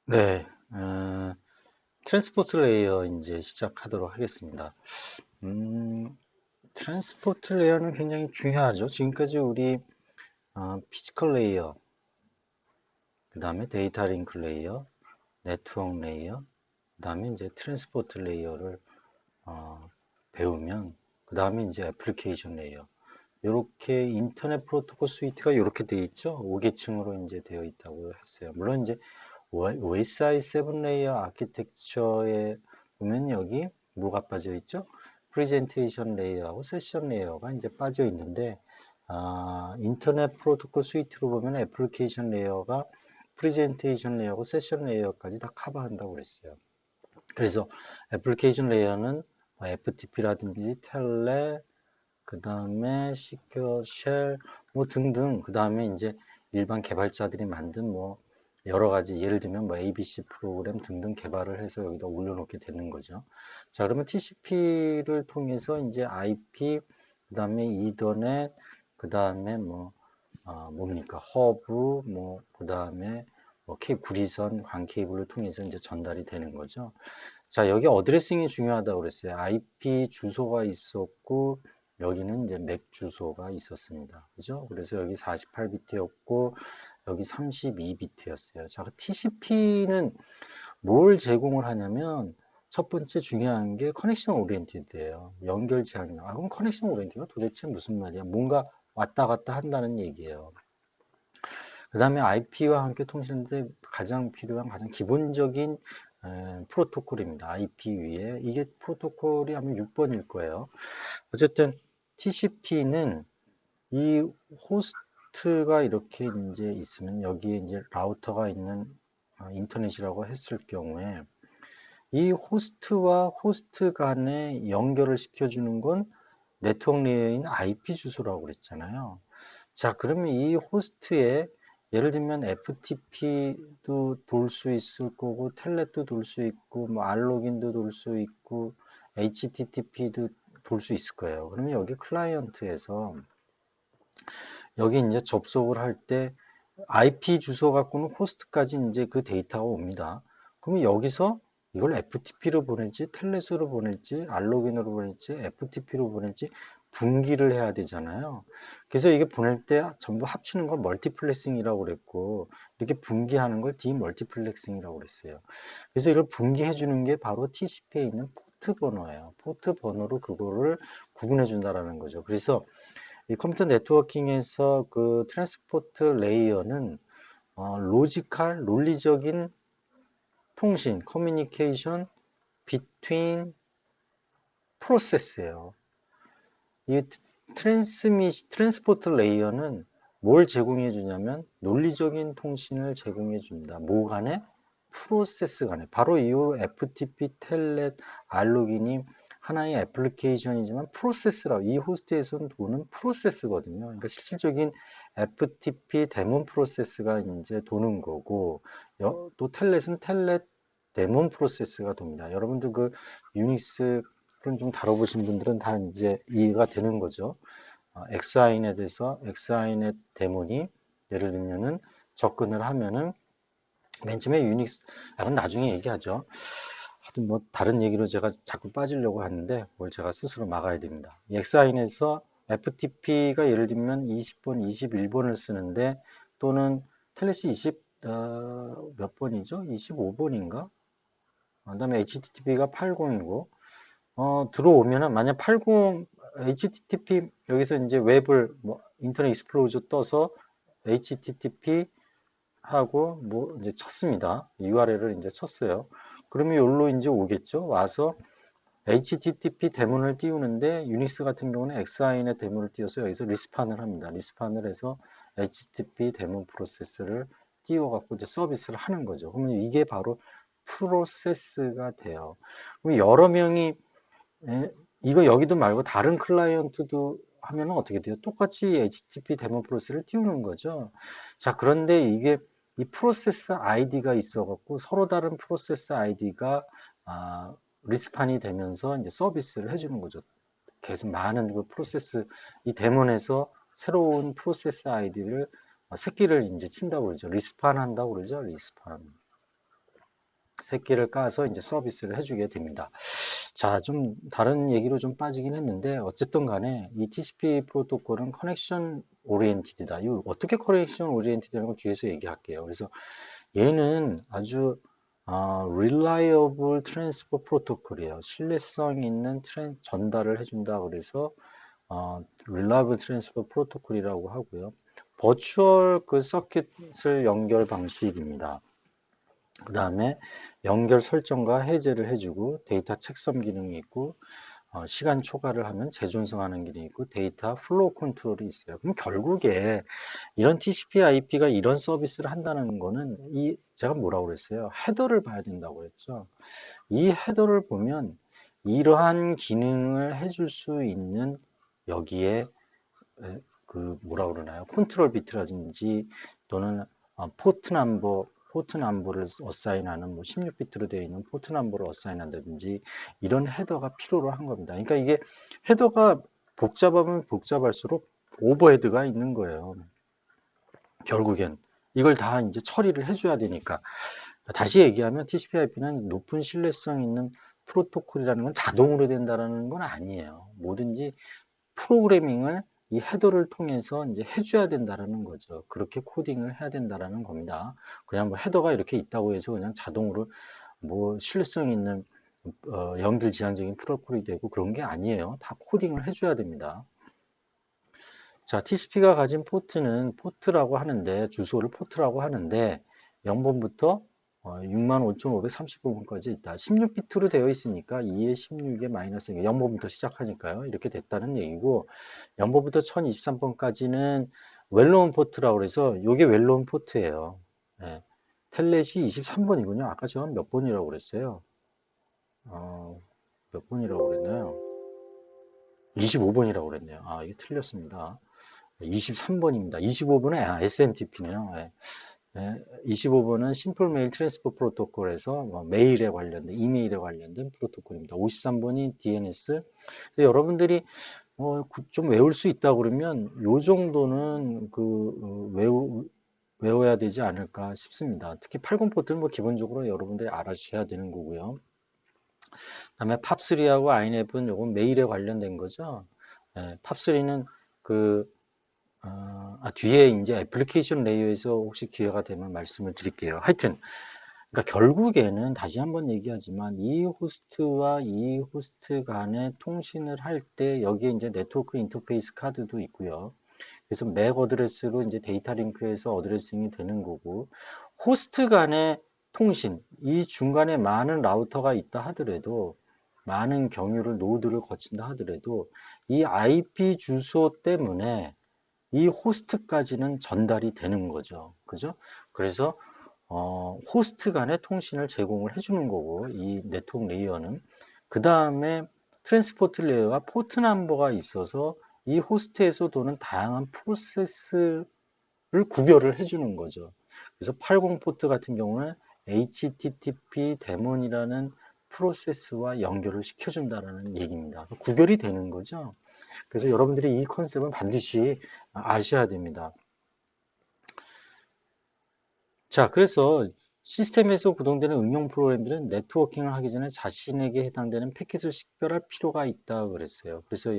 네, 트랜스포트 레이어 이제 시작하도록 하겠습니다. 트랜스포트 레이어는 굉장히 중요하죠. 지금까지 우리 피지컬 레이어, 그 다음에 데이터 링크 레이어, 네트워크 레이어, 그 다음에 이제 트랜스포트 레이어를 어, 배우면 그 다음에 이제 애플리케이션 레이어. 이렇게 인터넷 프로토콜 스위트가 이렇게 되어 있죠. 5계층으로 이제 되어 있다고 했어요. 물론 이제 OSI 7 레이어 아키텍처에 보면 여기 뭐가 빠져 있죠? 프레젠테이션 레이어하고 세션 레이어가 이제 빠져 있는데, 인터넷 프로토콜 스위트로 보면 애플리케이션 레이어가 프레젠테이션 레이어하고 세션 레이어까지 다 커버한다고 그랬어요. 그래서 애플리케이션 레이어는 FTP라든지 텔레, 그 다음에 시큐어 쉘, 뭐 등등, 그 다음에 이제 일반 개발자들이 만든 뭐 여러 가지, 예를 들면 뭐 ABC 프로그램 등등 개발을 해서 여기다 올려놓게 되는 거죠. 자, 그러면 TCP를 통해서 이제 IP, 그 다음에 이더넷, 그 다음에 뭐, 뭡니까, 허브, 뭐, 그 다음에 뭐 구리선, 광 케이블을 통해서 이제 전달이 되는 거죠. 자, 여기 어드레싱이 중요하다고 그랬어요. IP 주소가 있었고, 여기는 이제 맥 주소가 있었습니다. 그죠? 그래서 여기 48비트였고, 여기 32비트였어요. 자, TCP는 뭘 제공을 하냐면, 첫 번째 중요한 게 커넥션 오리엔티드예요. 연결 제한. 그럼 커넥션 오리엔티드가 도대체 무슨 말이야? 뭔가 왔다 갔다 한다는 얘기예요. 그 다음에 IP와 함께 통신하는데 가장 필요한 가장 기본적인 프로토콜입니다. IP 위에. 이게 프로토콜이 아마 6번일 거예요. 어쨌든 TCP는 이 호스트가 이렇게 이제 있으면 여기에 이제 라우터가 있는 인터넷이라고 했을 경우에 이 호스트와 호스트 간에 연결을 시켜주는 건 네트워크 레이어인 IP 주소라고 그랬잖아요. 자, 그러면 이 호스트에 예를 들면 FTP도 돌 수 있을 거고, 텔넷도 돌 수 있고, 뭐 알로긴도 돌 수 있고, HTTP도 돌 수 있을 거예요. 그러면 여기 클라이언트에서 여기 이제 접속을 할 때 IP 주소 갖고는 호스트까지 이제 그 데이터가 옵니다. 그러면 여기서 이걸 FTP로 보낼지, 텔넷으로 보낼지, 알로긴으로 보낼지, FTP로 보낼지 분기를 해야 되잖아요. 그래서 이게 보낼 때 전부 합치는 걸 멀티플렉싱이라고 그랬고, 이렇게 분기하는 걸 디멀티플렉싱이라고 그랬어요. 그래서 이걸 분기해 주는 게 바로 TCP에 있는 포트 번호예요. 포트 번호로 그거를 구분해 준다라는 거죠. 그래서 이 컴퓨터 네트워킹에서 그 트랜스포트 레이어는 로지컬, 논리적인 통신, 커뮤니케이션, between 프로세스예요. 이 트랜스포트 레이어는 뭘 제공해 주냐면 논리적인 통신을 제공해 줍니다. 뭐 간에? 프로세스 간에. 바로 이 FTP, 텔넷, 알로긴이 하나의 애플리케이션이지만 프로세스라고, 이 호스트에서는 도는 프로세스거든요. 그러니까 실질적인 FTP 데몬 프로세스가 이제 도는 거고, 또 텔넷은 텔넷 데몬 프로세스가 돕니다. 여러분들 그 유닉스 좀 다뤄보신 분들은 다 이제 이해가 되는 거죠. 엑스아이넷에서 엑스아이넷 데몬이 예를 들면은 접근을 하면은 맨 처음에 유닉스, 그건 나중에 얘기하죠. 하여튼 뭐 다른 얘기로 제가 자꾸 빠지려고 하는데 뭘 제가 스스로 막아야 됩니다. 엑스아이넷에서 FTP가 예를 들면 20번, 21번을 쓰는데 또는 텔넷이 몇 번이죠? 25번인가? 그다음에 HTTP가 80이고 들어오면은 만약 80 HTTP 여기서 이제 웹을 뭐 인터넷 익스플로저 떠서 HTTP 하고 뭐 이제 쳤습니다. URL을 이제 쳤어요. 그러면 여기로 이제 오겠죠. 와서 HTTP 대문을 띄우는데 유닉스 같은 경우는 XIN의 대문을 띄워서 여기서 리스판을 합니다. 리스판을 해서 HTTP 대문 프로세스를 띄워갖고 이제 서비스를 하는 거죠. 그러면 이게 바로 프로세스가 돼요. 그럼 여러 명이 이거 여기도 말고 다른 클라이언트도 하면 어떻게 돼요? 똑같이 HTTP 데모 프로세스를 띄우는 거죠. 자, 그런데 이게 이 프로세스 아이디가 있어갖고 서로 다른 프로세스 아이디가 리스판이 되면서 이제 서비스를 해주는 거죠. 계속 많은 그 프로세스 이 데몬에서 새로운 프로세스 아이디를 새끼를 이제 친다고 그러죠. 리스판 한다고 그러죠. 리스판. 새끼를 까서 이제 서비스를 해주게 됩니다. 자, 좀 다른 얘기로 좀 빠지긴 했는데 어쨌든 간에 이 TCP 프로토콜은 커넥션 오리엔티드다. 이 어떻게 커넥션 오리엔티드라는 걸 뒤에서 얘기할게요. 그래서 얘는 아주 reliable transfer 프로토콜이에요. 신뢰성 있는 전달을 해준다. 그래서 reliable transfer 프로토콜이라고 하고요. 버추얼 그 서킷을 연결 방식입니다. 그 다음에 연결 설정과 해제를 해주고 데이터 책섬 기능이 있고 시간 초과를 하면 재존성하는 기능이 있고 데이터 플로우 컨트롤이 있어요. 그럼 결국에 이런 TCP/IP가 이런 서비스를 한다는 거는 제가 뭐라고 그랬어요? 헤더를 봐야 된다고 그랬죠. 이 헤더를 보면 이러한 기능을 해줄 수 있는 여기에 그 뭐라 그러나요? 컨트롤 비트라든지 또는 포트 넘버를 어사인하는 뭐 16비트로 되어 있는 포트 넘버를 어사인한다든지 이런 헤더가 필요로 한 겁니다. 그러니까 이게 헤더가 복잡하면 복잡할수록 오버헤드가 있는 거예요. 결국엔 이걸 다 이제 처리를 해줘야 되니까. 다시 얘기하면 TCP/IP는 높은 신뢰성 있는 프로토콜이라는 건 자동으로 된다는 건 아니에요. 뭐든지 프로그래밍을 이 헤더를 통해서 이제 해줘야 된다라는 거죠. 그렇게 코딩을 해야 된다라는 겁니다. 그냥 뭐 헤더가 이렇게 있다고 해서 그냥 자동으로 뭐 신뢰성 있는 연결 지향적인 프로토콜이 되고 그런 게 아니에요. 다 코딩을 해줘야 됩니다. 자, TCP가 가진 포트는 포트라고 하는데 주소를 포트라고 하는데 0번부터 65,530번까지 있다. 16비트로 되어 있으니까 2에 16에 마이너스 0번부터 시작하니까요. 이렇게 됐다는 얘기고 0번부터 1023번까지는 웰로운 포트라고 그래서 이게 웰로운 포트예요. 네. 텔넷이 23번이군요. 아까 제가 몇 번이라고 그랬어요? 몇 번이라고 그랬나요? 25번이라고 그랬네요. 아, 이게 틀렸습니다. 23번입니다. 25번은 SMTP네요. 예. 예, 25번은 심플 메일 트랜스퍼 프로토콜에서 뭐 메일에 관련된 이메일에 관련된 프로토콜입니다. 53번이 DNS. 여러분들이 좀 외울 수 있다 그러면 요 정도는 외워야 되지 않을까 싶습니다. 특히 80 포트는 뭐 기본적으로 여러분들이 알아주셔야 되는 거고요. 그다음에 팝3하고 INF는 요건 메일에 관련된 거죠. 예, 팝3는 뒤에 이제 애플리케이션 레이어에서 혹시 기회가 되면 말씀을 드릴게요. 하여튼, 그러니까 결국에는 다시 한번 얘기하지만 이 호스트와 이 호스트 간의 통신을 할 때 여기에 이제 네트워크 인터페이스 카드도 있고요. 그래서 맥 어드레스로 이제 데이터 링크해서 어드레싱이 되는 거고, 호스트 간의 통신, 이 중간에 많은 라우터가 있다 하더라도, 많은 경유를, 노드를 거친다 하더라도, 이 IP 주소 때문에 이 호스트까지는 전달이 되는 거죠. 그죠? 그래서 호스트 간의 통신을 제공을 해주는 거고 이 네트워크 레이어는 그 다음에 트랜스포트 레이어와 포트 넘버가 있어서 이 호스트에서 도는 다양한 프로세스를 구별을 해주는 거죠. 그래서 80 포트 같은 경우는 HTTP 데몬이라는 프로세스와 연결을 시켜준다는 얘기입니다. 구별이 되는 거죠. 그래서 여러분들이 이 컨셉은 반드시 아셔야 됩니다. 자, 그래서 시스템에서 구동되는 응용 프로그램들은 네트워킹을 하기 전에 자신에게 해당되는 패킷을 식별할 필요가 있다 그랬어요. 그래서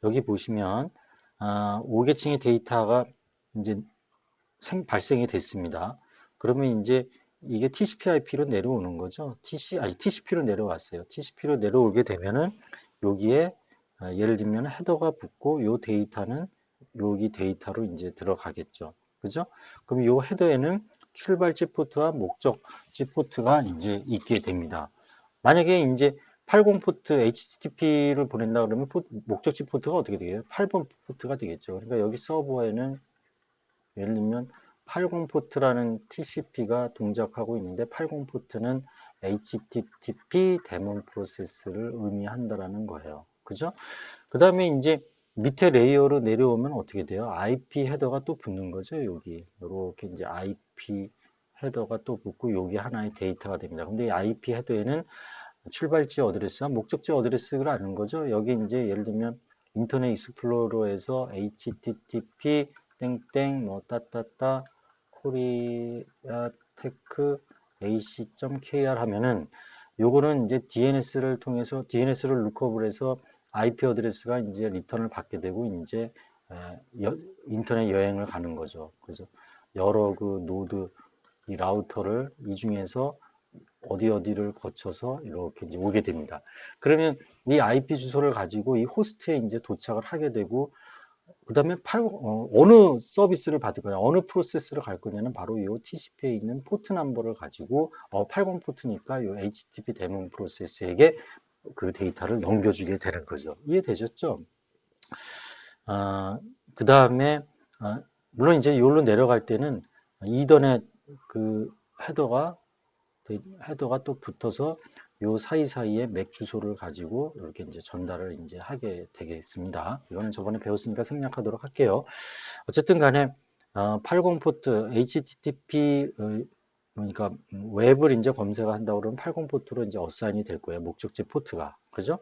여기 보시면 5계층의 데이터가 이제 발생이 됐습니다. 그러면 이제 이게 TCP/IP로 내려오는 거죠. TCP로 내려왔어요. TCP로 내려오게 되면은 여기에 예를 들면 헤더가 붙고 요 데이터는 여기 데이터로 이제 들어가겠죠. 그죠? 그럼 요 헤더에는 출발지 포트와 목적지 포트가 이제 있게 됩니다. 만약에 이제 80 포트 HTTP를 보낸다 그러면 목적지 포트가 어떻게 되겠어요? 8번 포트가 되겠죠. 그러니까 여기 서버에는 예를 들면 80 포트라는 TCP가 동작하고 있는데 80 포트는 HTTP 데몬 프로세스를 의미한다라는 거예요. 그죠? 그 다음에 이제 밑에 레이어로 내려오면 어떻게 돼요? IP 헤더가 또 붙는 거죠. 여기 이렇게 이제 IP 헤더가 또 붙고 여기 하나의 데이터가 됩니다. 근데 이 IP 헤더에는 출발지 어드레스와 목적지 어드레스를 아는 거죠. 여기 이제 예를 들면 인터넷 익스플로러에서 http 땡땡 뭐 따따따 코리아 테크 ac.kr 하면은 요거는 이제 DNS를 통해서 DNS를 룩업을 해서 IP 어드레스가 이제 리턴을 받게 되고 이제 인터넷 여행을 가는 거죠. 그래서 여러 그 노드 이 라우터를 이 중에서 어디를 거쳐서 이렇게 이제 오게 됩니다. 그러면 이 IP 주소를 가지고 이 호스트에 이제 도착을 하게 되고 그 다음에 어느 서비스를 받을 거냐, 어느 프로세스를 갈 거냐는 바로 이 TCP에 있는 포트 넘버를 가지고 80 포트니까 이 HTTP 데몬 프로세스에게 그 데이터를 넘겨주게 되는 거죠. 이해되셨죠? 그 다음에 물론 이제 이걸로 내려갈 때는 이더넷 그 헤더가 또 붙어서 요 사이사이에 맥 주소를 가지고 이렇게 이제 전달을 이제 하게 되겠습니다. 이거는 저번에 배웠으니까 생략하도록 할게요. 어쨌든 간에 80 포트 HTTP 그러니까 웹을 이제 검색을 한다고 그러면 80 포트로 이제 어사인이 될 거예요. 목적지 포트가. 그죠?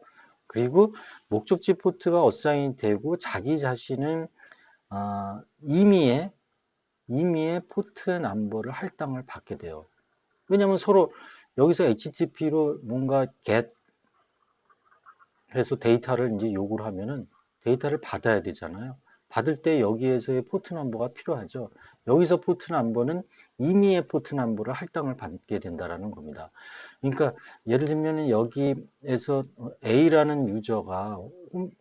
그리고 목적지 포트가 어사인이 되고 자기 자신은 임의의 포트 넘버를 할당을 받게 돼요. 왜냐하면 서로 여기서 HTTP로 뭔가 get 해서 데이터를 이제 요구를 하면은 데이터를 받아야 되잖아요. 받을 때 여기에서의 포트 넘버가 필요하죠. 여기서 포트 넘버는 임의의 포트 넘버를 할당을 받게 된다라는 겁니다. 그러니까 예를 들면 여기에서 A라는 유저가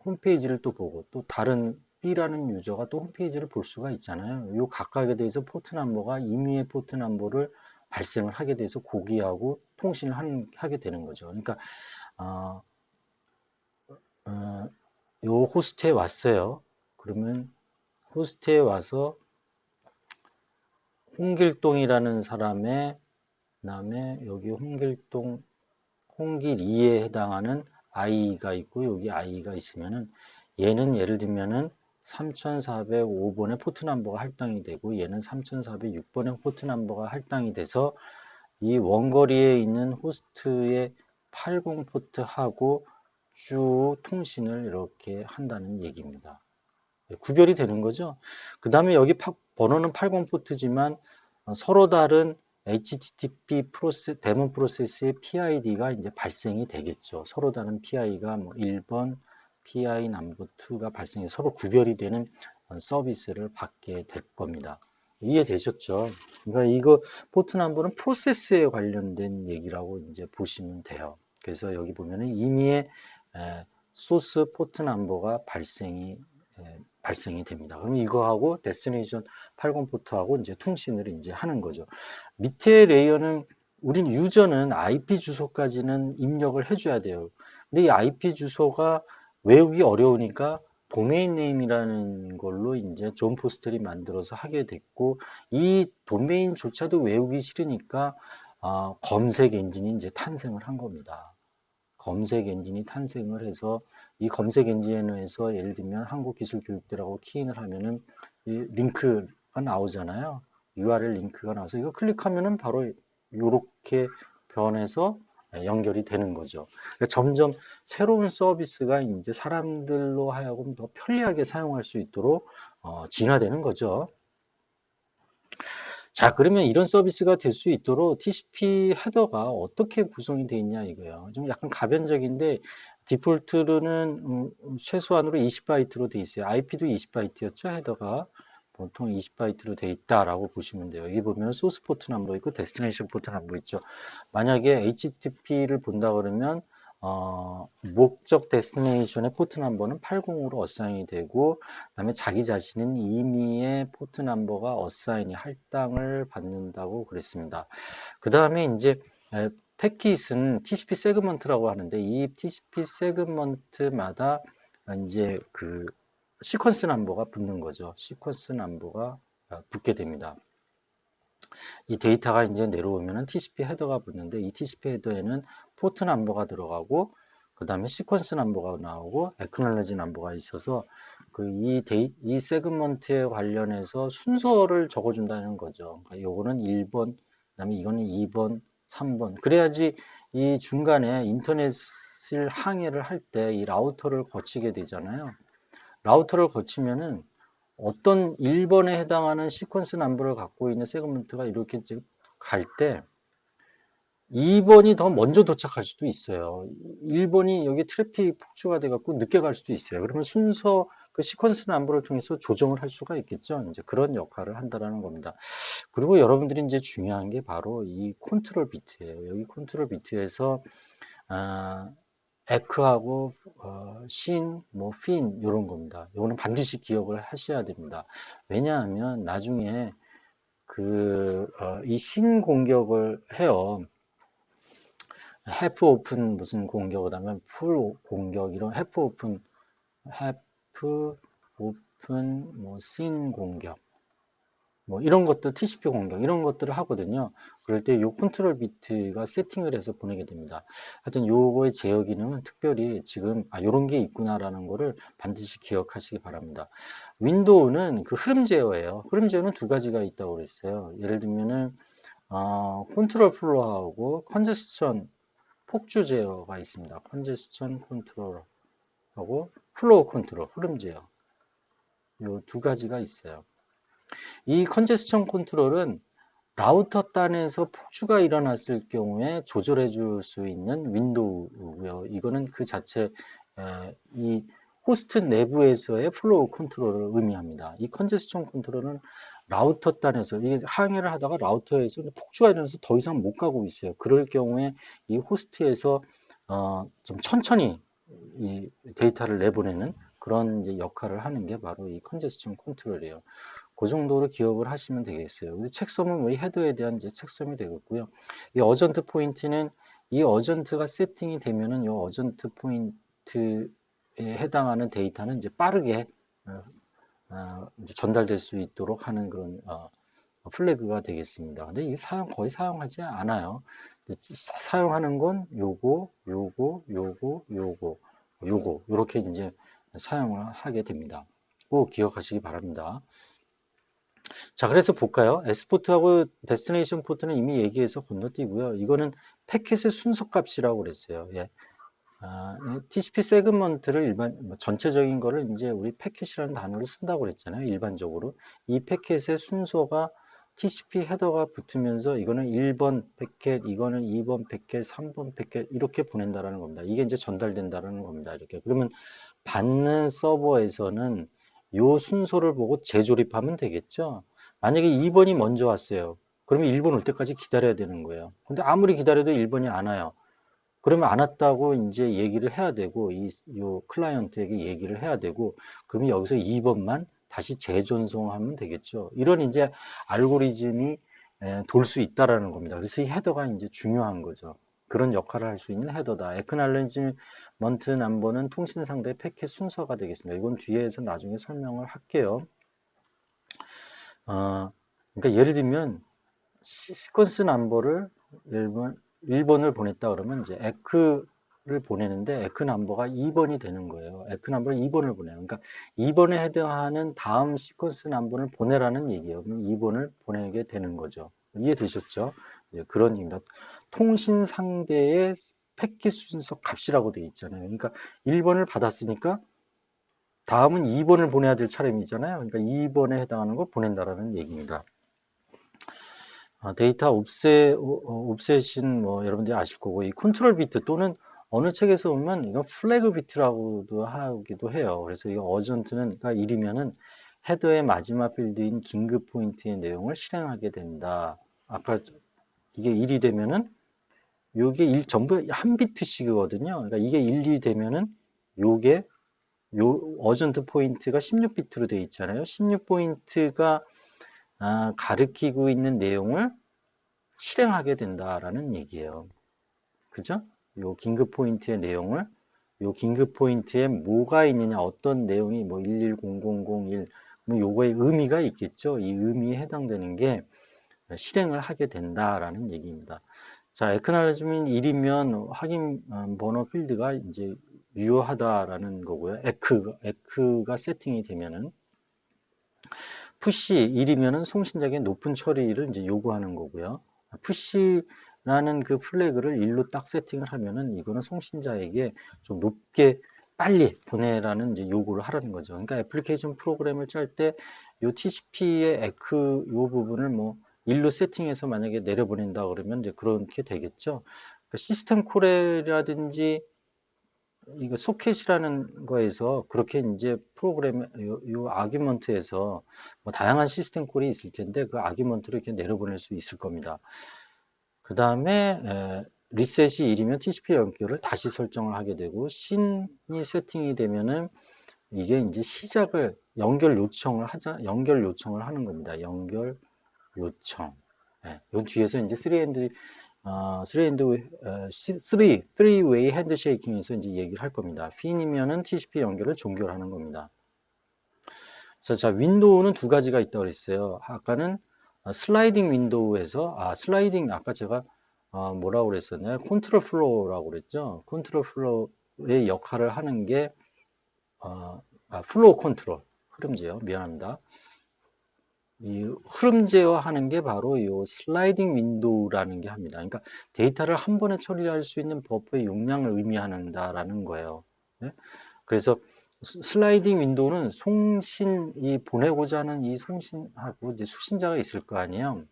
홈페이지를 또 보고 또 다른 B라는 유저가 또 홈페이지를 볼 수가 있잖아요. 요 각각에 대해서 포트 넘버가 임의의 포트 넘버를 발생을 하게 돼서 고기하고 통신을 하게 되는 거죠. 그러니까 어, 요 호스트에 왔어요. 그러면 호스트에 와서 홍길동이라는 사람의 그다음에 여기 홍길 2에 해당하는 i가 있고 여기 i가 있으면은 얘는 예를 들면은 3405번의 포트 넘버가 할당이 되고 얘는 3406번의 포트 넘버가 할당이 돼서 이 원거리에 있는 호스트의 80 포트하고 쭉 통신을 이렇게 한다는 얘기입니다. 구별이 되는 거죠. 그 다음에 여기 번호는 80 포트지만 서로 다른 HTTP 데몬 프로세스의 PID가 이제 발생이 되겠죠. 서로 다른 PI가 뭐 1번, PI 넘버 2가 발생해 서로 구별이 되는 서비스를 받게 될 겁니다. 이해되셨죠? 그러니까 이거 포트 넘버는 프로세스에 관련된 얘기라고 이제 보시면 돼요. 그래서 여기 보면은 임의의 소스 포트 넘버가 발생이 됩니다. 그럼 이거하고 데스티네이션 80 포트하고 이제 통신을 이제 하는 거죠. 밑에 레이어는 우린 유저는 IP 주소까지는 입력을 해줘야 돼요. 근데 이 IP 주소가 외우기 어려우니까 도메인 네임이라는 걸로 이제 존 포스텔이 만들어서 하게 됐고 이 도메인조차도 외우기 싫으니까 검색 엔진이 이제 탄생을 한 겁니다. 검색 엔진이 탄생을 해서 이 검색 엔진에서 예를 들면 한국기술교육대라고 키인을 하면은 이 링크가 나오잖아요. URL 링크가 나와서 이거 클릭하면은 바로 이렇게 변해서 연결이 되는 거죠. 그러니까 점점 새로운 서비스가 이제 사람들로 하여금 더 편리하게 사용할 수 있도록 진화되는 거죠. 자, 그러면 이런 서비스가 될 수 있도록 TCP 헤더가 어떻게 구성이 되어 있냐 이거예요. 좀 약간 가변적인데 디폴트로는 최소한으로 20바이트로 되어 있어요. IP도 20바이트였죠, 헤더가. 보통 20바이트로 되어 있다라고 보시면 돼요. 여기 보면 소스 포트 넘버 있고 데스티네이션 포트 넘버 있죠. 만약에 HTTP를 본다 그러면 목적 데스티네이션의 포트 넘버는 80으로 어사인이 되고 그다음에 자기 자신은 임의의 포트 넘버가 어사인이 할당을 받는다고 그랬습니다. 그 다음에 이제 패킷은 TCP 세그먼트라고 하는데 이 TCP 세그먼트마다 이제 그 시퀀스 넘버가 붙는 거죠. 시퀀스 넘버가 붙게 됩니다. 이 데이터가 이제 내려오면은 TCP 헤더가 붙는데 이 TCP 헤더에는 포트 넘버가 들어가고 그 다음에 시퀀스 넘버가 나오고 액놀레지 넘버가 있어서 이 세그먼트에 관련해서 순서를 적어준다는 거죠. 그러니까 요거는 1번, 그다음에 이거는 2번, 3번. 그래야지 이 중간에 인터넷을 항해를 할 때 이 라우터를 거치게 되잖아요. 라우터를 거치면은 어떤 1번에 해당하는 시퀀스 넘버를 갖고 있는 세그먼트가 이렇게 갈 때 2번이 더 먼저 도착할 수도 있어요. 1번이 여기 트래픽 폭주가 돼갖고 늦게 갈 수도 있어요. 그러면 순서, 그 시퀀스 넘버를 통해서 조정을 할 수가 있겠죠. 이제 그런 역할을 한다라는 겁니다. 그리고 여러분들이 이제 중요한 게 바로 이 컨트롤 비트예요. 여기 컨트롤 비트에서, 아, 에크하고, 신, 뭐, 핀, 이런 겁니다. 이거는 반드시 기억을 하셔야 됩니다. 왜냐하면 나중에 이 신 공격을 해요. 해프 오픈 무슨 공격, 그다음에 풀 공격, 이런 해프 오픈 뭐 씬 공격, 뭐 이런 것도 TCP 공격 이런 것들을 하거든요. 그럴 때 요 컨트롤 비트가 세팅을 해서 보내게 됩니다. 하여튼 요거의 제어 기능은 특별히 지금 요런 게 있구나라는 거를 반드시 기억하시기 바랍니다. 윈도우는 그 흐름 제어예요. 흐름 제어는 두 가지가 있다고 그랬어요. 예를 들면은 컨트롤 플로어하고 컨제스천 폭주 제어가 있습니다. 컨제스천 컨트롤하고 플로우 컨트롤, 흐름 제어. 이 두 가지가 있어요. 이 컨제스천 컨트롤은 라우터 단에서 폭주가 일어났을 경우에 조절해 줄 수 있는 윈도우고요. 이거는 그 자체 이 호스트 내부에서의 플로우 컨트롤을 의미합니다. 이 컨제스천 컨트롤은 라우터 단에서 이게 항해를 하다가 라우터에서 폭주가 일어나서 더 이상 못 가고 있어요. 그럴 경우에 이 호스트에서 좀 천천히 이 데이터를 내보내는 그런 이제 역할을 하는 게 바로 이 컨제스천 컨트롤이에요. 그 정도로 기억을 하시면 되겠어요. 근데 책섬은 뭐 헤더에 대한 이제 책섬이 되겠고요. 이 어전트 포인트는 이 어전트가 세팅이 되면은 이 어전트 포인트에 해당하는 데이터는 이제 빠르게 이제 전달될 수 있도록 하는 그런 플래그가 되겠습니다. 근데 이게 거의 사용하지 않아요. 사용하는 건 요거 이렇게 이제 사용을 하게 됩니다. 꼭 기억하시기 바랍니다. 자, 그래서 볼까요? S포트하고 데스티네이션 포트는 이미 얘기해서 건너뛰고요. 이거는 패킷의 순서 값이라고 그랬어요. 예. TCP 세그먼트를 전체적인 거를 이제 우리 패킷이라는 단어를 쓴다고 그랬잖아요. 일반적으로. 이 패킷의 순서가 TCP 헤더가 붙으면서 이거는 1번 패킷, 이거는 2번 패킷, 3번 패킷 이렇게 보낸다라는 겁니다. 이게 이제 전달된다라는 겁니다. 이렇게. 그러면 받는 서버에서는 요 순서를 보고 재조립하면 되겠죠. 만약에 2번이 먼저 왔어요. 그러면 1번 올 때까지 기다려야 되는 거예요. 근데 아무리 기다려도 1번이 안 와요. 그러면 안 왔다고 이제 얘기를 해야 되고, 요 클라이언트에게 얘기를 해야 되고, 그러면 여기서 2번만 다시 재전송하면 되겠죠. 이런 이제 알고리즘이 돌 수 있다라는 겁니다. 그래서 이 헤더가 이제 중요한 거죠. 그런 역할을 할 수 있는 헤더다. 애크날레지먼트 넘버는 통신 상대 패킷 순서가 되겠습니다. 이건 뒤에서 나중에 설명을 할게요. 그러니까 예를 들면 시퀀스 넘버를 1번을 보냈다 그러면 이제 에크를 보내는데 에크 넘버가 2번이 되는 거예요. 에크 넘버를 2번을 보내요. 그러니까 2번에 해당하는 다음 시퀀스 넘버를 보내라는 얘기예요. 그럼 2번을 보내게 되는 거죠. 이해되셨죠? 그런 얘기입니다. 통신 상대의 패킷 순서 값이라고 되어 있잖아요. 그러니까 1번을 받았으니까 다음은 2번을 보내야 될 차례이잖아요. 그러니까 2번에 해당하는 걸 보낸다라는 얘기입니다. 데이터 옵셋인 뭐 여러분들이 아실 거고, 이 컨트롤 비트 또는 어느 책에서 보면 이거 플래그 비트라고도 하기도 해요. 그래서 이거 어전트는 1이면은 헤더의 마지막 필드인 긴급 포인트의 내용을 실행하게 된다. 아까 이게 1이 되면은 요게 전부 한 비트씩이거든요. 그러니까 이게 1, 2 되면은 요게 어전트 포인트가 16비트로 되어 있잖아요. 16포인트가 가리키고 있는 내용을 실행하게 된다라는 얘기예요. 그죠? 요 긴급 포인트의 내용을 요 긴급 포인트에 뭐가 있느냐, 어떤 내용이 뭐 110001, 뭐 요거의 의미가 있겠죠. 이 의미에 해당되는 게 실행을 하게 된다라는 얘기입니다. 자, 에크날레지먼 1이면 확인 번호 필드가 이제 유효하다라는 거고요. 에크가 세팅이 되면은 푸시 1이면은 송신작의 높은 처리를 이제 요구하는 거고요. 푸시라는 그 플래그를 1로 딱 세팅을 하면은 이거는 송신자에게 좀 높게 빨리 보내라는 이제 요구를 하라는 거죠. 그러니까 애플리케이션 프로그램을 짤 때 요 TCP의 에크 요 부분을 뭐 일로 세팅해서 만약에 내려보낸다 그러면 이제 그렇게 되겠죠. 그러니까 시스템 콜이라든지 이거 소켓이라는 거에서 그렇게 이제 프로그램 요 아규먼트에서 뭐 다양한 시스템 콜이 있을 텐데 그 아규먼트를 이렇게 내려보낼 수 있을 겁니다. 그 다음에 리셋이 1이면 TCP 연결을 다시 설정을 하게 되고 신이 세팅이 되면은 이게 이제 시작을 연결 요청을 하는 겁니다. 연결 요청. 예, 요 뒤에서 이제 3&, 3-way 핸드쉐이킹에서 이제 얘기를 할 겁니다. 핀이면은 TCP 연결을 종결하는 겁니다. 자, 윈도우는 두 가지가 있다고 그랬어요. 아까는 슬라이딩 윈도우에서, 슬라이딩, 아까 제가 뭐라고 그랬었나요? 컨트롤 플로우라고 그랬죠? 컨트롤 플로우의 역할을 하는 게, 플로우 컨트롤. 흐름제요. 미안합니다. 이 흐름 제어하는 게 바로 이 슬라이딩 윈도우라는 게 합니다. 그러니까 데이터를 한 번에 처리할 수 있는 버퍼의 용량을 의미한다라는 거예요. 네? 그래서 슬라이딩 윈도우는 이 보내고자 하는 이 송신하고 이제 수신자가 있을 거 아니에요.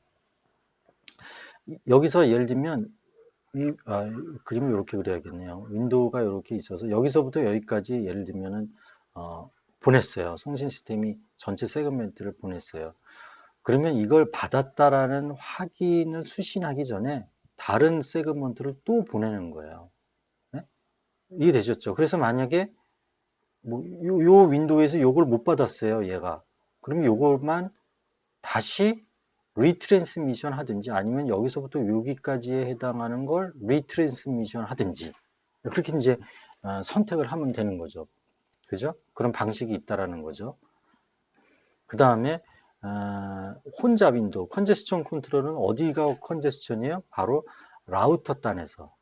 여기서 예를 들면 그림을 이렇게 그려야겠네요. 윈도우가 이렇게 있어서 여기서부터 여기까지 예를 들면은 보냈어요. 송신 시스템이 전체 세그멘트를 보냈어요. 그러면 이걸 받았다라는 확인을 수신하기 전에 다른 세그먼트를 또 보내는 거예요. 네? 이해되셨죠? 그래서 만약에 뭐 요 윈도우에서 요걸 못 받았어요, 얘가. 그럼 요것만 다시 리트랜스미션 하든지 아니면 여기서부터 여기까지에 해당하는 걸 리트랜스미션 하든지 그렇게 이제 선택을 하면 되는 거죠. 그죠? 그런 방식이 있다라는 거죠. 그 다음에 혼잡 윈도우, 컨제스천 컨트롤은 어디가 컨제스천이에요? 바로 라우터 단에서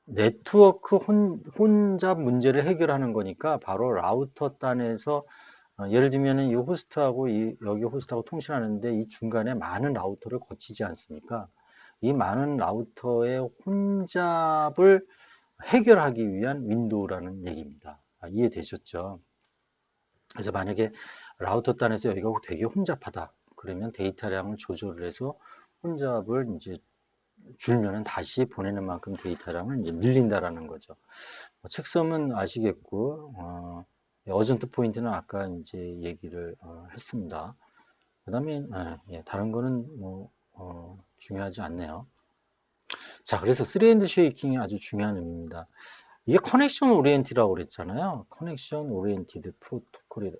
네트워크 혼잡 문제를 해결하는 거니까 바로 라우터 단에서 예를 들면은 이 호스트하고 여기 호스트하고 통신하는데 이 중간에 많은 라우터를 거치지 않습니까? 이 많은 라우터의 혼잡을 해결하기 위한 윈도우라는 얘기입니다. 이해되셨죠? 그래서 만약에 라우터 단에서 여기가 되게 혼잡하다. 그러면 데이터량을 조절을 해서 혼잡을 이제 줄면은 다시 보내는 만큼 데이터량을 이제 늘린다라는 거죠. 책섬은 아시겠고, 어전트 포인트는 아까 이제 얘기를 했습니다. 그 다음에, 다른 거는 뭐, 중요하지 않네요. 자, 그래서 3&D 쉐이킹이 아주 중요한 의미입니다. 이게 커넥션 오리엔티라고 그랬잖아요. 커넥션 오리엔티드 프로토콜이,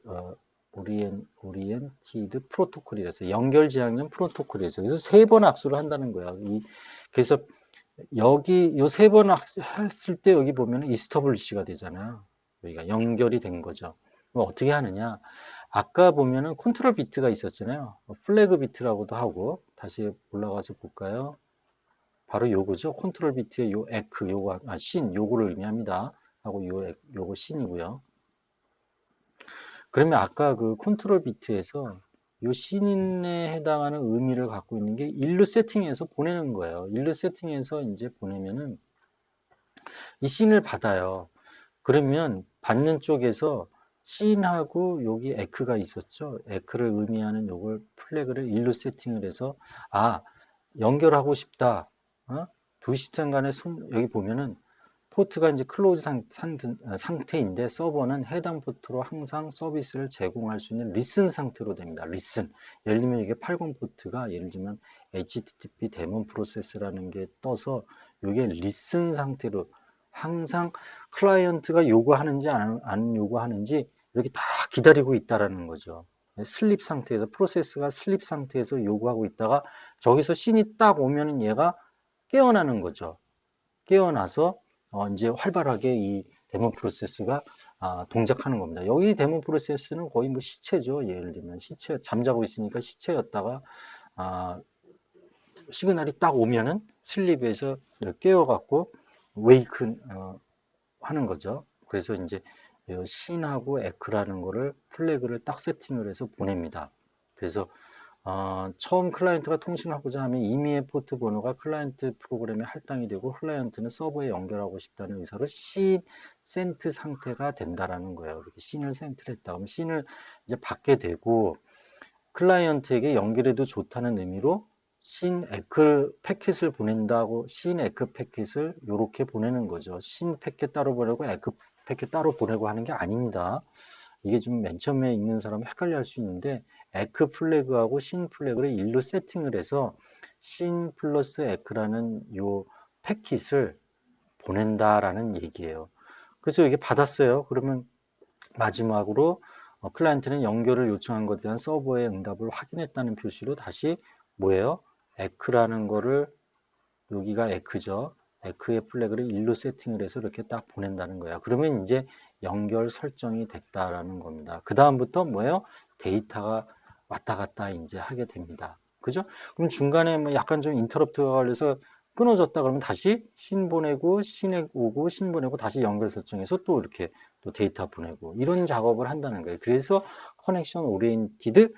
오리엔티드 프로토콜이라서 연결 지향형 프로토콜이라서 그래서 세 번 악수를 한다는 거야. 그래서 여기 요 세 번 했을 때 여기 보면 이스터블리시가 되잖아요. 여기가 연결이 된 거죠. 그럼 어떻게 하느냐? 아까 보면은 컨트롤 비트가 있었잖아요. 플래그 비트라고도 하고 다시 올라가서 볼까요? 바로 요거죠. 컨트롤 비트의 요 에크 요거 신 요거를 의미합니다. 하고 요거 신이고요. 그러면 아까 그 컨트롤 비트에서 요 신인에 해당하는 의미를 갖고 있는 게 일루 세팅해서 보내는 거예요. 일루 세팅해서 이제 보내면은 이 씬을 받아요. 그러면 받는 쪽에서 씬하고 여기 에크가 있었죠. 에크를 의미하는 요걸 플래그를 일로 세팅을 해서 연결하고 싶다. 두 시스템 간의 여기 보면은 포트가 이제 클로즈 상태인데 서버는 해당 포트로 항상 서비스를 제공할 수 있는 리슨 상태로 됩니다. 리슨. 예를 들면 이게 80 포트가 예를 들면 HTTP 데몬 프로세스라는 게 떠서 이게 리슨 상태로 항상 클라이언트가 요구하는지 안 요구하는지 이렇게 다 기다리고 있다라는 거죠. 슬립 상태에서 프로세스가 슬립 상태에서 요구하고 있다가 저기서 씬이 딱 오면은 얘가 깨어나는 거죠. 깨어나서 이제 활발하게 이 데몬 프로세스가 동작하는 겁니다. 여기 데몬 프로세스는 거의 뭐 시체죠. 예를 들면 시체 잠자고 있으니까 시체였다가 시그널이 딱 오면은 슬립에서 깨어갖고 웨이크 하는 거죠. 그래서 이제 신하고 에크라는 거를 플래그를 딱 세팅을 해서 보냅니다. 그래서 처음 클라이언트가 통신하고자 하면 임의의 포트 번호가 클라이언트 프로그램에 할당이 되고 클라이언트는 서버에 연결하고 싶다는 의사로 센트 상태가 된다라는 거예요. 이렇게 씬을 센트를 했다. 그럼 씬을 이제 받게 되고 클라이언트에게 연결해도 좋다는 의미로 신 에크 패킷을 보낸다고 신 에크 패킷을 이렇게 보내는 거죠. 신 패킷 따로 보내고 에크 패킷 따로 보내고 하는 게 아닙니다. 이게 좀 맨 처음에 읽는 사람은 헷갈려 할 수 있는데 에크 플래그하고 신 플래그를 일로 세팅을 해서 신 플러스 에크라는 요 패킷을 보낸다라는 얘기예요. 그래서 이게 받았어요. 그러면 마지막으로 클라이언트는 연결을 요청한 것에 대한 서버의 응답을 확인했다는 표시로 다시 뭐예요? 에크라는 거를 여기가 에크죠. 에크의 플래그를 1로 세팅을 해서 이렇게 딱 보낸다는 거야. 그러면 이제 연결 설정이 됐다라는 겁니다. 그 다음부터 뭐예요? 데이터가 왔다 갔다 이제 하게 됩니다. 그죠? 그럼 중간에 뭐 약간 좀 인터럽트가 걸려서 끊어졌다 그러면 다시 신 보내고 신 오고 신 보내고 다시 연결 설정해서 또 이렇게 또 데이터 보내고 이런 작업을 한다는 거예요. 그래서 커넥션 오리엔티드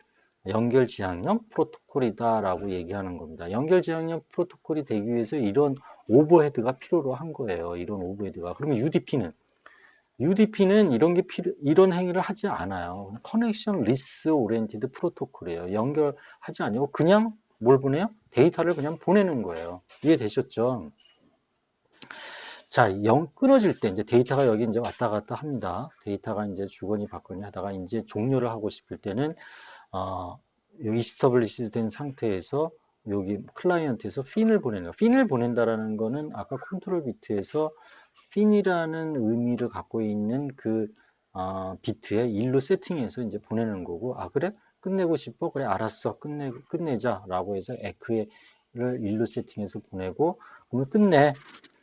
연결 지향형 프로토콜이다라고 얘기하는 겁니다. 연결 지향형 프로토콜이 되기 위해서 이런 오버헤드가 필요로 한 거예요. 이런 오버헤드가. 그러면 UDP는 이런 게 이런 행위를 하지 않아요. 커넥션 리스 오리엔티드 프로토콜이에요. 연결하지 않고 그냥 뭘 보내요? 데이터를 그냥 보내는 거예요. 이해되셨죠? 자, 끊어질 때 이제 데이터가 여기 이제 왔다 갔다 합니다. 데이터가 이제 주거니 받거니 하다가 이제 종료를 하고 싶을 때는 여기 이스터블리시 된 상태에서 여기 클라이언트에서 핀을 보내는 거. 핀을 보낸다라는 거는 아까 컨트롤 비트에서 핀이라는 의미를 갖고 있는 그 비트에 1로 세팅해서 이제 보내는 거고, 아 그래? 끝내고 싶어? 그래 알았어. 끝내자 라고 해서 에크를 1로 세팅해서 보내고, 그러면 끝내.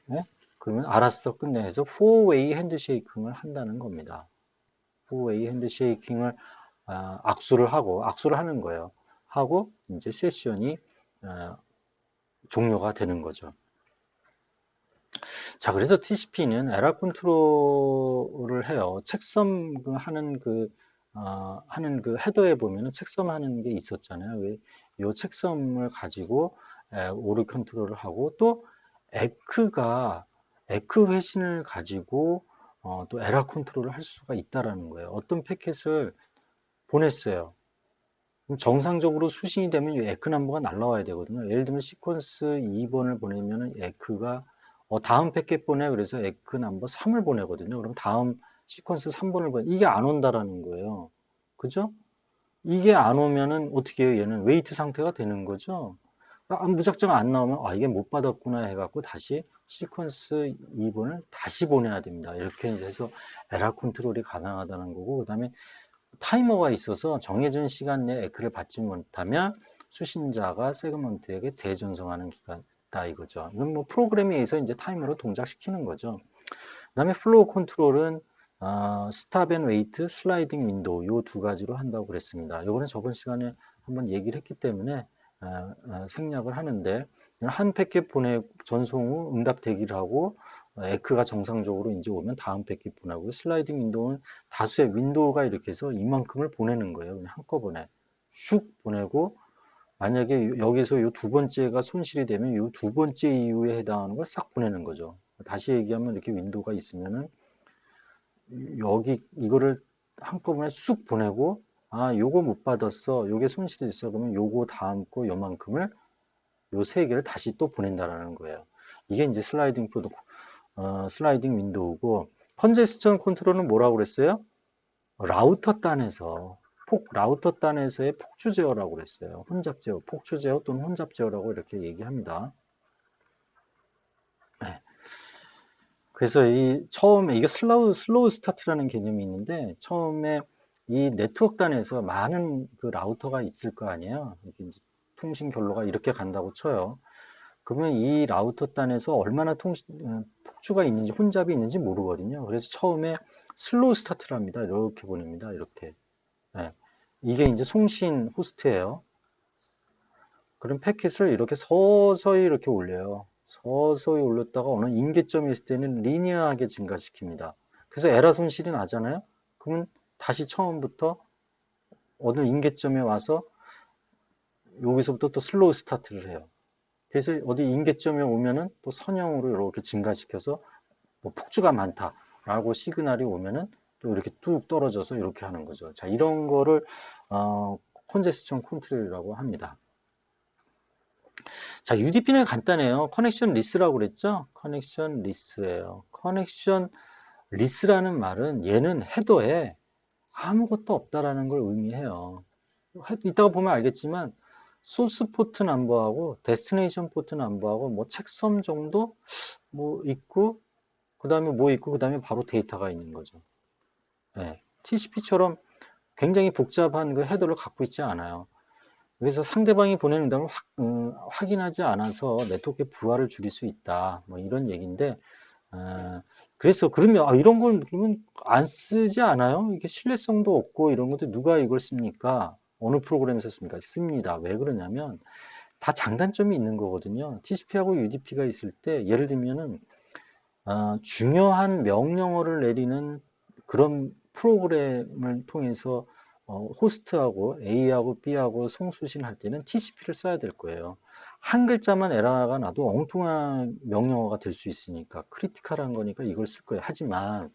네? 그러면 알았어 끝내 해서 4웨이 핸드쉐이킹을 한다는 겁니다. 4웨이 핸드쉐이킹을 악수를 하는 거예요. 하고 이제 세션이 종료가 되는 거죠. 자, 그래서 TCP는 에러 컨트롤을 해요. 책섬 하는 그 헤더에 보면은 책섬 하는 게 있었잖아요. 이 책섬을 가지고 오류 컨트롤을 하고 또 에크 회신을 가지고 또 에러 컨트롤을 할 수가 있다라는 거예요. 어떤 패킷을 보냈어요. 그럼 정상적으로 수신이 되면 이 에크 넘버가 날라와야 되거든요. 예를 들면 시퀀스 2번을 보내면은 에크가 다음 패킷 보내 그래서 에크 넘버 3을 보내거든요. 그럼 다음 시퀀스 3번을 보내 이게 안 온다라는 거예요. 그죠? 이게 안 오면은 어떻게 해요? 얘는 웨이트 상태가 되는 거죠. 무작정 안 나오면 이게 못 받았구나 해갖고 다시 시퀀스 2번을 다시 보내야 됩니다. 이렇게 해서 에러 컨트롤이 가능하다는 거고, 그 다음에 타이머가 있어서 정해진 시간 내에 에크를 받지 못하면 수신자가 세그먼트에게 재전송하는 기간이다 이거죠. 이건 뭐 프로그램에 의해서 이제 타이머로 동작시키는 거죠. 그 다음에 플로우 컨트롤은 스탑 앤 웨이트, 슬라이딩 윈도우 요 두 가지로 한다고 그랬습니다. 요거는 저번 시간에 한번 얘기를 했기 때문에 생략을 하는데 한 패킷 전송 후 응답 대기를 하고 에크가 정상적으로 이제 오면 다음 패킷 보내고 슬라이딩 윈도우는 다수의 윈도우가 이렇게 해서 이만큼을 보내는 거예요. 그냥 한꺼번에 슉 보내고 만약에 여기서 요 두 번째가 손실이 되면 요 두 번째 이후에 해당하는 걸 싹 보내는 거죠. 다시 얘기하면 이렇게 윈도우가 있으면은 여기 이거를 한꺼번에 쑥 보내고 요거 못 받았어. 요게 손실이 있어. 그러면 요거 다음 거 요만큼을 요 세 개를 다시 또 보낸다라는 거예요. 이게 이제 슬라이딩 윈도우고 컨제스천 컨트롤은 뭐라고 그랬어요? 라우터 단에서의 폭주 제어라고 그랬어요. 혼잡 제어, 폭주 제어 또는 혼잡 제어라고 이렇게 얘기합니다. 네. 그래서 처음에 이게 슬로우 스타트라는 개념이 있는데 처음에 이 네트워크 단에서 많은 그 라우터가 있을 거 아니에요. 이게 이제 통신 경로가 이렇게 간다고 쳐요. 그러면 이 라우터 단에서 얼마나 폭주가 있는지 혼잡이 있는지 모르거든요. 그래서 처음에 슬로우 스타트를 합니다. 이렇게 보냅니다. 이렇게. 네. 이게 이제 송신 호스트예요. 그럼 패킷을 이렇게 서서히 이렇게 올려요. 서서히 올렸다가 어느 임계점이 있을 때는 리니어하게 증가시킵니다. 그래서 에러 손실이 나잖아요. 그러면 다시 처음부터 어느 임계점에 와서 여기서부터 또 슬로우 스타트를 해요. 그래서 어디 임계점에 오면은 또 선형으로 이렇게 증가시켜서 뭐 폭주가 많다라고 시그널이 오면은 또 이렇게 뚝 떨어져서 이렇게 하는 거죠. 자, 이런 거를 컨제스천 컨트롤이라고 합니다. 자, UDP는 간단해요. 커넥션 리스라고 그랬죠? 커넥션 리스예요. 커넥션 리스라는 말은 얘는 헤더에 아무것도 없다라는 걸 의미해요. 이따가 보면 알겠지만 소스 포트 넘버하고 데스티네이션 포트 넘버하고 뭐 책섬 정도 뭐 있고 그 다음에 뭐 있고 그 다음에 바로 데이터가 있는 거죠. 네. TCP처럼 굉장히 복잡한 그 헤더를 갖고 있지 않아요. 그래서 상대방이 보내는 다음을 확인하지 않아서 네트워크의 부하를 줄일 수 있다. 뭐 이런 얘기인데, 그래서 그러면 이런 걸 그러면 안 쓰지 않아요? 이게 신뢰성도 없고 이런 것도 누가 이걸 씁니까? 어느 프로그램에서 씁니까? 씁니다. 왜 그러냐면 다 장단점이 있는 거거든요. TCP하고 UDP가 있을 때 예를 들면은 중요한 명령어를 내리는 그런 프로그램을 통해서 호스트하고 A하고 B하고 송수신할 때는 TCP를 써야 될 거예요. 한 글자만 에러가 나도 엉뚱한 명령어가 될 수 있으니까 크리티컬한 거니까 이걸 쓸 거예요. 하지만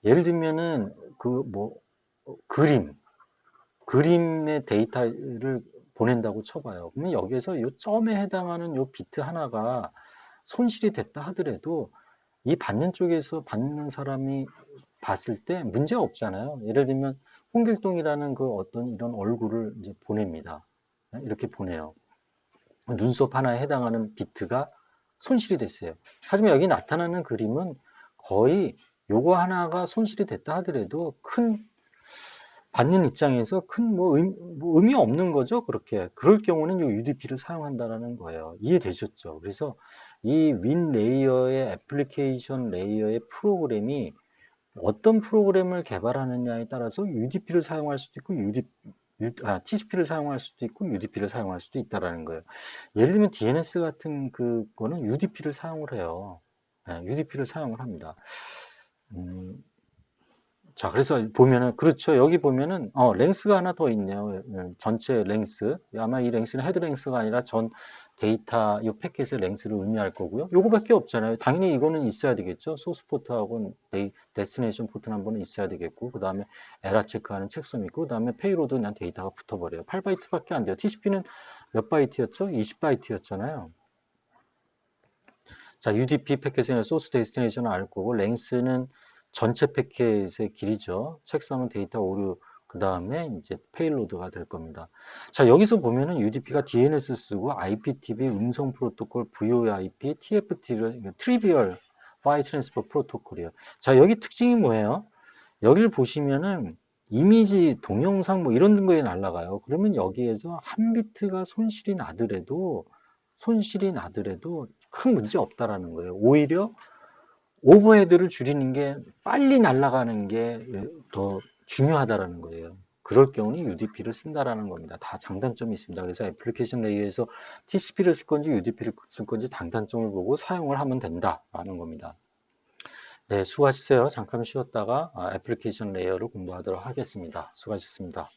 예를 들면은 그 뭐 그림의 데이터를 보낸다고 쳐봐요. 그러면 여기에서 요 점에 해당하는 요 비트 하나가 손실이 됐다 하더라도 이 받는 쪽에서 받는 사람이 봤을 때 문제 없잖아요. 예를 들면 홍길동이라는 그 어떤 이런 얼굴을 이제 보냅니다. 이렇게 보내요. 눈썹 하나에 해당하는 비트가 손실이 됐어요. 하지만 여기 나타나는 그림은 거의 요거 하나가 손실이 됐다 하더라도 큰 받는 입장에서 큰 뭐 의미 없는 거죠. 그렇게 그럴 경우는 이 UDP를 사용한다라는 거예요. 이해되셨죠? 그래서 이 윈 레이어의 애플리케이션 레이어의 프로그램이 어떤 프로그램을 개발하느냐에 따라서 UDP를 사용할 수도 있고 TCP를 사용할 수도 있고 UDP를 사용할 수도 있다라는 거예요. 예를 들면 DNS 같은 그거는 UDP를 사용을 해요. UDP를 사용을 합니다. 자, 그래서 보면은, 그렇죠. 여기 보면은, 랭스가 하나 더 있네요. 전체 랭스. 아마 이 랭스는 헤드 랭스가 아니라 전 데이터, 이 패킷의 랭스를 의미할 거고요. 요거밖에 없잖아요. 당연히 이거는 있어야 되겠죠. 소스 포트하고 데스티네이션 포트 넘버는 있어야 되겠고, 그 다음에 에라 체크하는 책섬 있고, 그 다음에 페이로드 그냥 데이터가 붙어버려요. 8바이트밖에 안 돼요. TCP는 몇 바이트였죠? 20바이트였잖아요. 자, UDP 패킷은 소스 데스티네이션을 알 거고, 랭스는 전체 패킷의 길이죠. 책상은 데이터 오류, 그 다음에 이제 페일로드가 될 겁니다. 자, 여기서 보면은 UDP가 DNS 쓰고 IPTV, 음성 프로토콜, VoIP, TFT, 트리비얼 파일 트랜스퍼 프로토콜이에요. 자, 여기 특징이 뭐예요? 여기를 보시면은 이미지, 동영상 뭐 이런 거에 날라가요. 그러면 여기에서 한 비트가 손실이 나더라도 큰 문제 없다라는 거예요. 오히려 오버헤드를 줄이는 게 빨리 날아가는 게 더 중요하다라는 거예요. 그럴 경우는 UDP를 쓴다라는 겁니다. 다 장단점이 있습니다. 그래서 애플리케이션 레이어에서 TCP를 쓸 건지 UDP를 쓸 건지 장단점을 보고 사용을 하면 된다라는 겁니다. 네, 수고하셨어요. 잠깐 쉬었다가 애플리케이션 레이어를 공부하도록 하겠습니다. 수고하셨습니다.